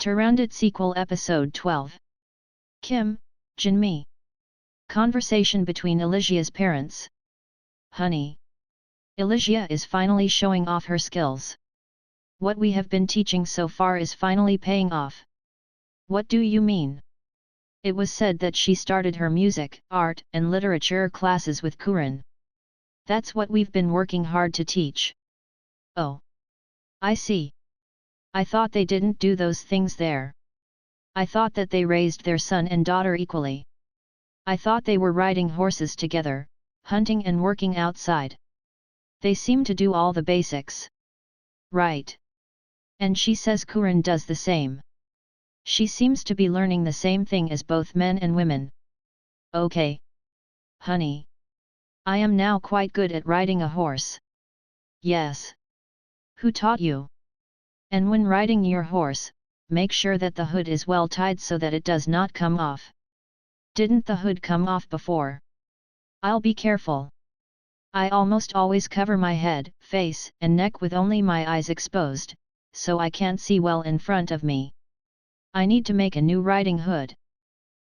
Turandot sequel episode 12. Kim, Jinmi. Conversation between Elysia's parents. Honey. Elysia is finally showing off her skills. What we have been teaching so far is finally paying off. What do you mean? It was said that she started her music, art, and literature classes with Kuran. That's what we've been working hard to teach. Oh. I see. I thought they didn't do those things there. I thought that they raised their son and daughter equally. I thought they were riding horses together, hunting and working outside. They seem to do all the basics. Right. And she says Kuran does the same. She seems to be learning the same thing as both men and women. Okay. Honey. I am now quite good at riding a horse. Yes. Who taught you? And when riding your horse, make sure that the hood is well tied so that it does not come off. Didn't the hood come off before? I'll be careful. I almost always cover my head, face, and neck with only my eyes exposed, so I can't see well in front of me. I need to make a new riding hood.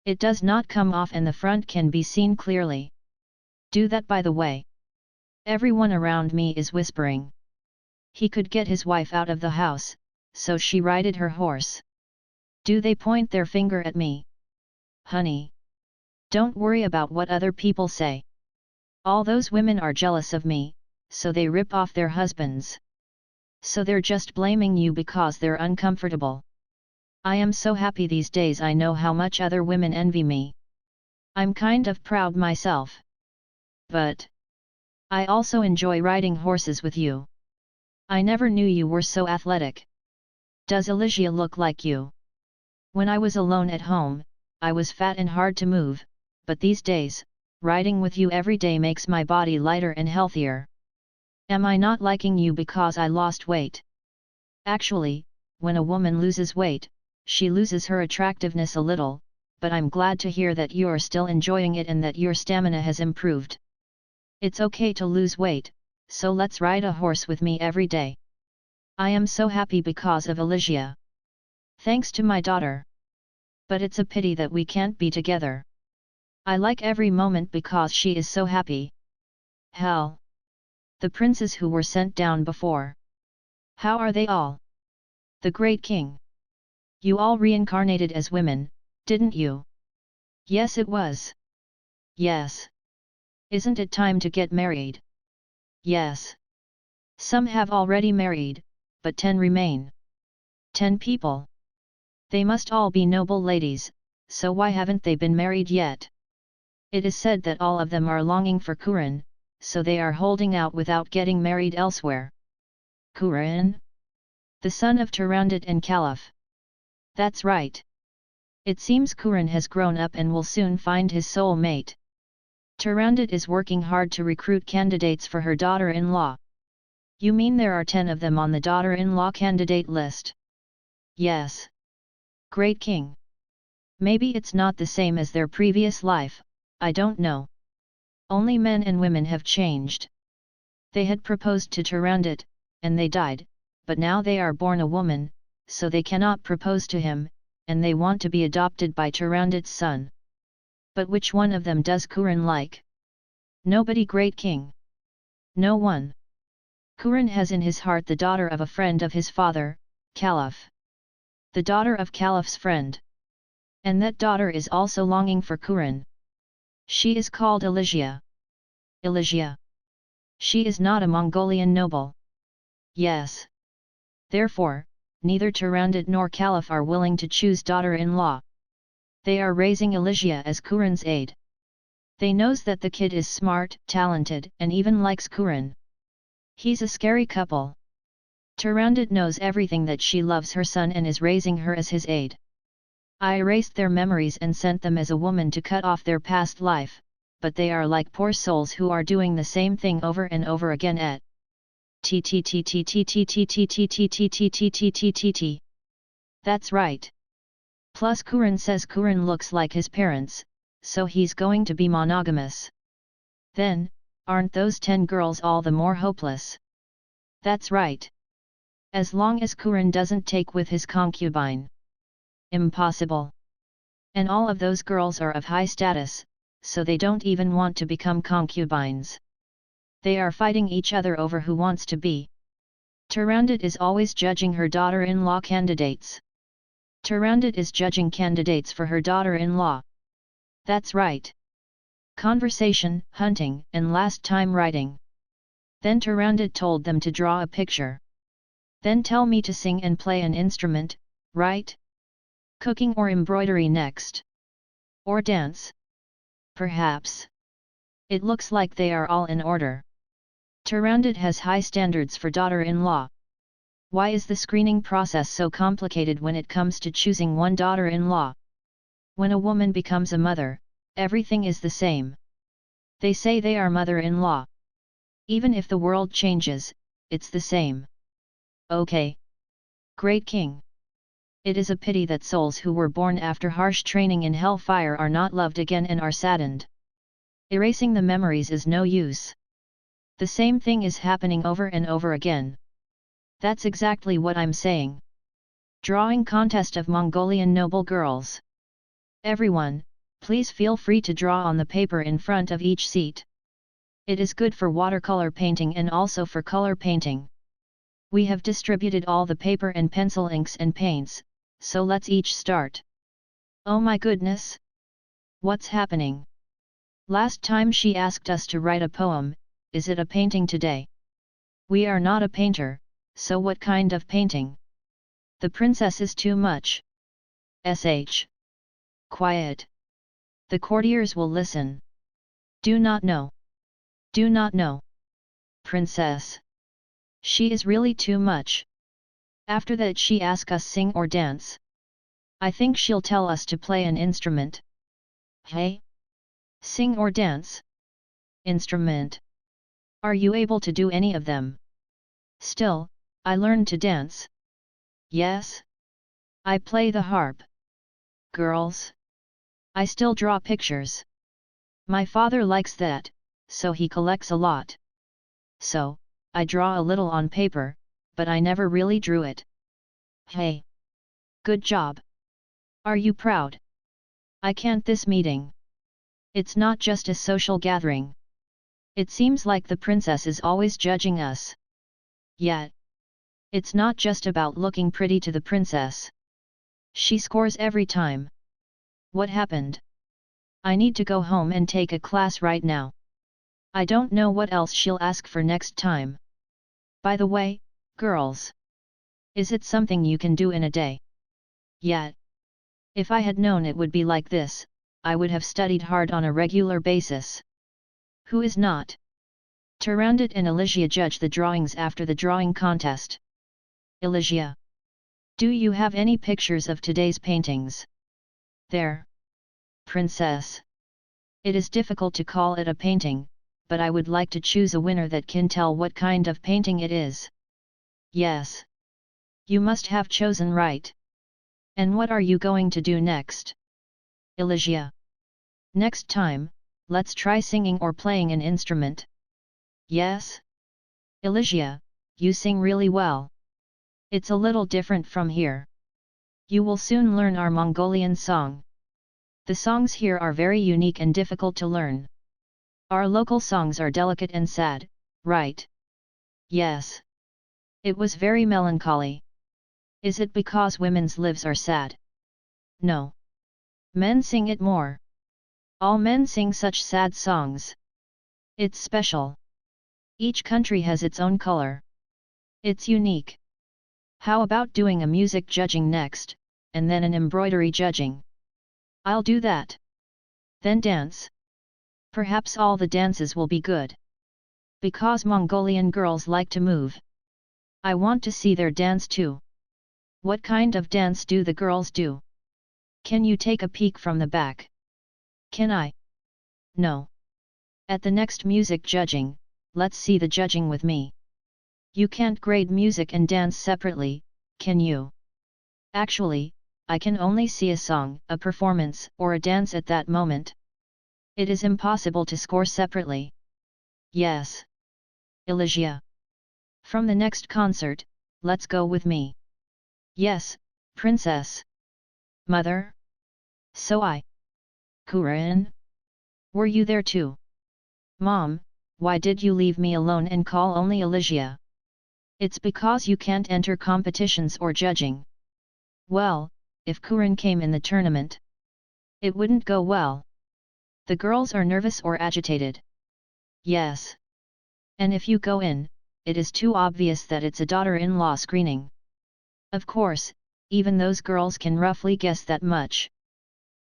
It does not come off and the front can be seen clearly. Do that by the way. Everyone around me is whispering. He could get his wife out of the house, so she rided her horse. Do they point their finger at me? Honey. Don't worry about what other people say. All those women are jealous of me, so they rip off their husbands. So they're just blaming you because they're uncomfortable. I am so happy these days. I know how much other women envy me. I'm kind of proud myself. But I also enjoy riding horses with you. I never knew you were so athletic. Does Elysia look like you? When I was alone at home, I was fat and hard to move, but these days, riding with you every day makes my body lighter and healthier. Am I not liking you because I lost weight? Actually, when a woman loses weight, she loses her attractiveness a little, but I'm glad to hear that you're still enjoying it and that your stamina has improved. It's okay to lose weight, so let's ride a horse with me every day. I am so happy because of Elysia. Thanks to my daughter. But it's a pity that we can't be together. I like every moment because she is so happy. Hell. The princes who were sent down before. How are they all? The great king. You all reincarnated as women, didn't you? Yes, it was. Yes. Isn't it time to get married? Yes. Some have already married, but 10 remain. 10 people. They must all be noble ladies, so why haven't they been married yet? It is said that all of them are longing for Kuran, so they are holding out without getting married elsewhere. Kuran? The son of Turandot and Caliph. That's right. It seems Kuran has grown up and will soon find his soul mate. Turandot is working hard to recruit candidates for her daughter-in-law. You mean there are 10 of them on the daughter-in-law candidate list? Yes. Great king. Maybe it's not the same as their previous life, I don't know. Only men and women have changed. They had proposed to Turandot, and they died, but now they are born a woman, so they cannot propose to him, and they want to be adopted by Turandot's son. But which one of them does Kuran like? Nobody, great king. No one. Kuran has in his heart the daughter of a friend of his father, Caliph. The daughter of Caliph's friend. And that daughter is also longing for Kuran. She is called Elysia. Elysia. She is not a Mongolian noble. Yes. Therefore, neither Turandot nor Caliph are willing to choose daughter-in-law. They are raising Elysia as Kuran's aide. They knows that the kid is smart, talented, and even likes Kuran. He's a scary couple. Turandot knows everything that she loves her son and is raising her as his aide. I erased their memories and sent them as a woman to cut off their past life, but they are like poor souls who are doing the same thing over and over again at t. That's right. Plus Kuran says Kuran looks like his parents, so he's going to be monogamous. Then, aren't those 10 girls all the more hopeless? That's right. As long as Kuran doesn't take with his concubine. Impossible. And all of those girls are of high status, so they don't even want to become concubines. They are fighting each other over who wants to be. Turandot is always judging her daughter-in-law candidates. Turandot is judging candidates for her daughter-in-law. That's right. Conversation, hunting, and last time writing. Then Turandot told them to draw a picture. Then tell me to sing and play an instrument, right? Cooking or embroidery next. Or dance? Perhaps. It looks like they are all in order. Turandot has high standards for daughter-in-law. Why is the screening process so complicated when it comes to choosing one daughter-in-law? When a woman becomes a mother, everything is the same. They say they are mother-in-law. Even if the world changes, it's the same. Okay. Great King. It is a pity that souls who were born after harsh training in hellfire are not loved again and are saddened. Erasing the memories is no use. The same thing is happening over and over again. That's exactly what I'm saying. Drawing contest of Mongolian noble girls. Everyone, please feel free to draw on the paper in front of each seat. It is good for watercolor painting and also for color painting. We have distributed all the paper and pencil inks and paints, so let's each start. Oh my goodness! What's happening? Last time she asked us to write a poem, is it a painting today? We are not a painter, so what kind of painting? The princess is too much. Sh. Quiet. The courtiers will listen. Do not know. Do not know. Princess. She is really too much. After that she asks us sing or dance. I think she'll tell us to play an instrument. Hey? Sing or dance? Instrument. Are you able to do any of them? Still, I learned to dance. Yes? I play the harp. Girls? I still draw pictures. My father likes that, so he collects a lot. So, I draw a little on paper, but I never really drew it. Hey! Good job! Are you proud? I can't this meeting. It's not just a social gathering. It seems like the princess is always judging us. Yet. It's not just about looking pretty to the princess. She scores every time. What happened? I need to go home and take a class right now. I don't know what else she'll ask for next time. By the way, girls. Is it something you can do in a day? Yet. If I had known it would be like this, I would have studied hard on a regular basis. Who is not? Turandot and Elysia judge the drawings after the drawing contest. Elysia. Do you have any pictures of today's paintings? There. Princess. It is difficult to call it a painting, but I would like to choose a winner that can tell what kind of painting it is. Yes. You must have chosen right. And what are you going to do next? Elysia. Next time, let's try singing or playing an instrument. Yes? Elysia, you sing really well. It's a little different from here. You will soon learn our Mongolian song. The songs here are very unique and difficult to learn. Our local songs are delicate and sad, right? Yes. It was very melancholy. Is it because women's lives are sad? No. Men sing it more. All men sing such sad songs. It's special. Each country has its own color. It's unique. How about doing a music judging next, and then an embroidery judging? I'll do that. Then dance. Perhaps all the dances will be good. Because Mongolian girls like to move. I want to see their dance too. What kind of dance do the girls do? Can you take a peek from the back? Can I? No. At the next music judging, let's see the judging with me. You can't grade music and dance separately, can you? Actually, I can only see a song, a performance, or a dance at that moment. It is impossible to score separately. Yes. Elysia. From the next concert, let's go with me. Yes, princess. Mother? So Kuran? Were you there too? Mom, why did you leave me alone and call only Alicia? It's because you can't enter competitions or judging. Well, if Kuran came in the tournament, it wouldn't go well. The girls are nervous or agitated. Yes. And if you go in, it is too obvious that it's a daughter-in-law screening. Of course, even those girls can roughly guess that much.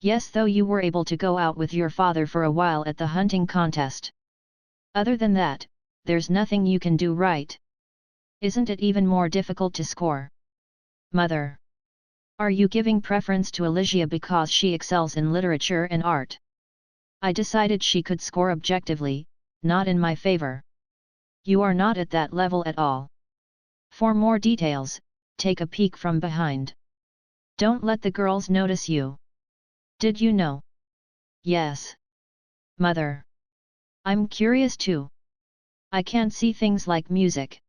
Yes, though you were able to go out with your father for a while at the hunting contest. Other than that, there's nothing you can do, right? Isn't it even more difficult to score? Mother. Are you giving preference to Alicia because she excels in literature and art? I decided she could score objectively, not in my favor. You are not at that level at all. For more details, take a peek from behind. Don't let the girls notice you. Did you know? Yes. Mother. I'm curious too. I can't see things like music.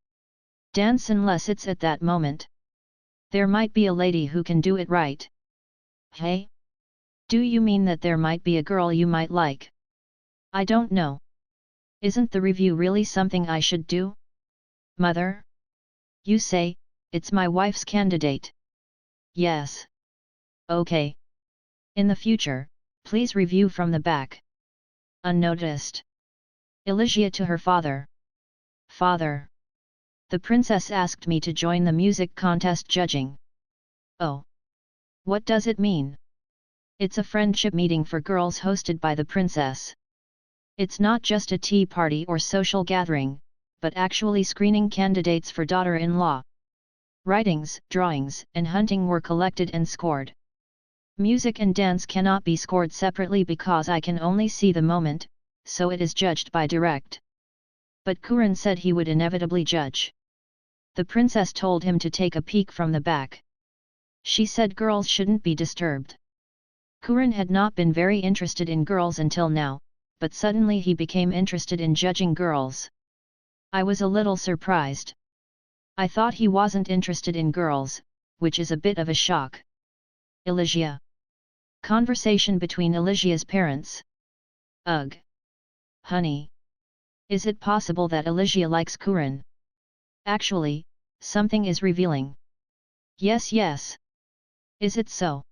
Dance unless it's at that moment. There might be a lady who can do it right. Hey? Do you mean that there might be a girl you might like? I don't know. Isn't the review really something I should do? Mother? You say, it's my wife's candidate. Yes. Okay. In the future, please review from the back. Unnoticed. Alicia to her father. Father. The princess asked me to join the music contest judging. Oh. What does it mean? It's a friendship meeting for girls hosted by the princess. It's not just a tea party or social gathering, but actually screening candidates for daughter-in-law. Writings, drawings, and hunting were collected and scored. Music and dance cannot be scored separately because I can only see the moment, so it is judged by direct. But Kuran said he would inevitably judge. The princess told him to take a peek from the back. She said girls shouldn't be disturbed. Kuran had not been very interested in girls until now, but suddenly he became interested in judging girls. I was a little surprised. I thought he wasn't interested in girls, which is a bit of a shock. Alicia. Conversation between Alicia's parents. Ugh. Honey. Is it possible that Alicia likes Kuran? Actually, something is revealing. Yes, yes. Is it so?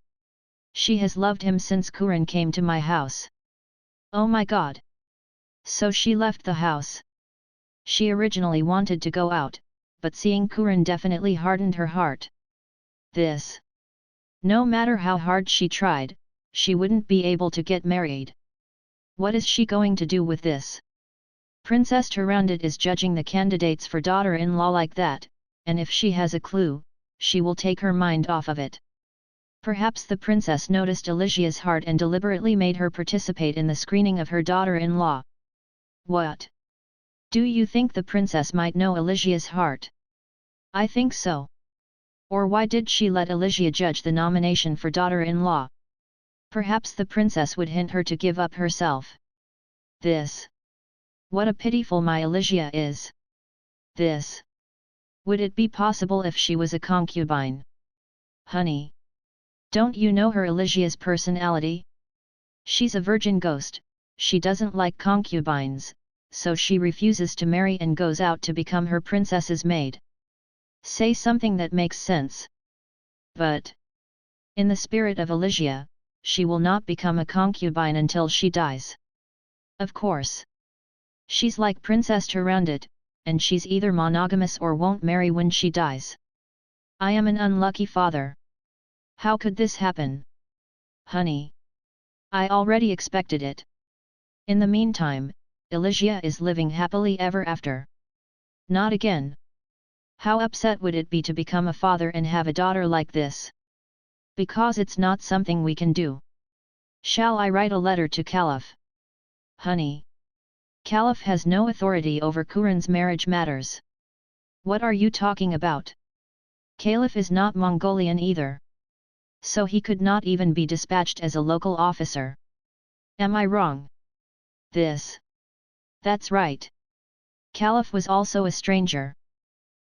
She has loved him since Kuran came to my house. Oh my god. So she left the house. She originally wanted to go out, but seeing Kuran definitely hardened her heart. This. No matter how hard she tried, she wouldn't be able to get married. What is she going to do with this? Princess Turandot is judging the candidates for daughter-in-law like that, and if she has a clue, she will take her mind off of it. Perhaps the princess noticed Alicia's heart and deliberately made her participate in the screening of her daughter-in-law. What? Do you think the princess might know Alicia's heart? I think so. Or why did she let Alicia judge the nomination for daughter-in-law? Perhaps the princess would hint her to give up herself. This. What a pitiful my Alicia is. This. Would it be possible if she was a concubine? Honey. Don't you know her Alicia's personality? She's a virgin ghost, she doesn't like concubines, so she refuses to marry and goes out to become her princess's maid. Say something that makes sense. But, in the spirit of Alicia, she will not become a concubine until she dies. Of course. She's like Princess Turandot, and she's either monogamous or won't marry when she dies. I am an unlucky father. How could this happen? Honey. I already expected it. In the meantime, Alicia is living happily ever after. Not again. How upset would it be to become a father and have a daughter like this? Because it's not something we can do. Shall I write a letter to Caliph? Honey. Caliph has no authority over Kuran's marriage matters. What are you talking about? Caliph is not Mongolian either. So he could not even be dispatched as a local officer. Am I wrong? This. That's right. Caliph was also a stranger.